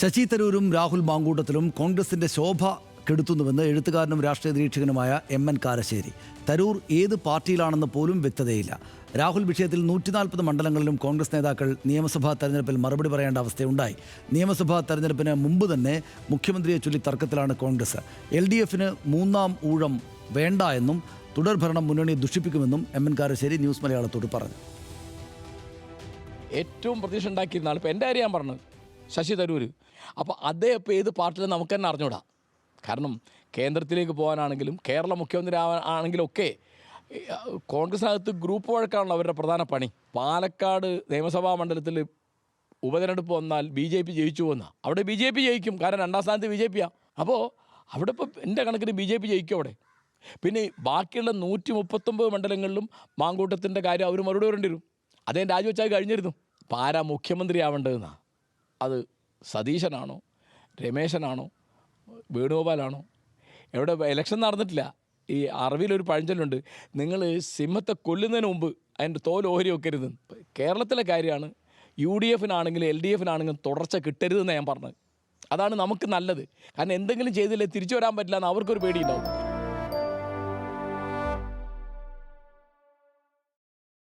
ശശി തരൂരും രാഹുൽ മാങ്കൂട്ടത്തിലും കോൺഗ്രസിന്റെ ശോഭ കെടുത്തുന്നുവെന്ന് എഴുത്തുകാരനും രാഷ്ട്രീയ നിരീക്ഷകനുമായ MN കാരശ്ശേരി. തരൂർ ഏത് പാർട്ടിയിലാണെന്ന് പോലും വ്യക്തതയില്ല. രാഹുൽ വിഷയത്തിൽ 140 മണ്ഡലങ്ങളിലും കോൺഗ്രസ് നേതാക്കൾ നിയമസഭാ തെരഞ്ഞെടുപ്പിൽ മറുപടി പറയേണ്ട അവസ്ഥയുണ്ടായി. നിയമസഭാ തെരഞ്ഞെടുപ്പിന് മുമ്പ് തന്നെ മുഖ്യമന്ത്രിയെ ചൊല്ലി തർക്കത്തിലാണ് കോൺഗ്രസ്. LDFന് മൂന്നാം ഊഴം വേണ്ട എന്നും തുടർഭരണം മുന്നണിയെ ദുഷിപ്പിക്കുമെന്നും MN കാരശ്ശേരി ന്യൂസ് മലയാളത്തോട് പറഞ്ഞു. ഏറ്റവും പ്രതീക്ഷ ഉണ്ടാക്കിയിരുന്നാണ് ഇപ്പോൾ എൻ്റെ കാര്യം ഞാൻ പറഞ്ഞത്, ശശി തരൂർ. അപ്പോൾ അദ്ദേഹം ഇപ്പോൾ ഏത് പാർട്ടിയിൽ നമുക്ക് തന്നെ അറിഞ്ഞൂടാ. കാരണം കേന്ദ്രത്തിലേക്ക് പോകാനാണെങ്കിലും കേരള മുഖ്യമന്ത്രി ആണെങ്കിലും ഒക്കെ കോൺഗ്രസിനകത്ത് ഗ്രൂപ്പ് വഴക്കാണല്ലോ അവരുടെ പ്രധാന പണി. പാലക്കാട് നിയമസഭാ മണ്ഡലത്തിൽ ഉപതെരഞ്ഞെടുപ്പ് വന്നാൽ BJP ജയിച്ചു പോകുന്ന അവിടെ BJP ജയിക്കും, കാരണം രണ്ടാം സ്ഥാനത്ത് BJP. അപ്പോൾ അവിടെ ഇപ്പോൾ എൻ്റെ കണക്കിന് BJP ജയിക്കും അവിടെ. പിന്നെ ബാക്കിയുള്ള 139 മണ്ഡലങ്ങളിലും മാങ്കൂട്ടത്തിൻ്റെ കാര്യം അവർ മറുപടി പറയേണ്ടി വരും. അദ്ദേഹം രാജിവെച്ചാൽ കഴിഞ്ഞിരുന്നു. അപ്പോൾ ആരാ മുഖ്യമന്ത്രി ആവേണ്ടതെന്നാണ്? അത് സതീശനാണോ, രമേശനാണോ, വേണുഗോപാലാണോ? എവിടെ ഇലക്ഷൻ നടന്നിട്ടില്ല. ഈ അറിവിലൊരു പഴഞ്ചൊല്ലുണ്ട്, നിങ്ങൾ സിംഹത്തെ കൊല്ലുന്നതിന് മുമ്പ് അതിൻ്റെ തോൽ ഓഹരി വെക്കരുത്. കേരളത്തിലെ കാര്യമാണ്. UDFനാണെങ്കിലും LDFനാണെങ്കിലും തുടർച്ച കിട്ടരുതെന്ന് ഞാൻ പറഞ്ഞത്. അതാണ് നമുക്ക് നല്ലത്. കാരണം എന്തെങ്കിലും ചെയ്തില്ലേ തിരിച്ചു വരാൻ പറ്റില്ല എന്ന് അവർക്കൊരു പേടിയുണ്ടാവും.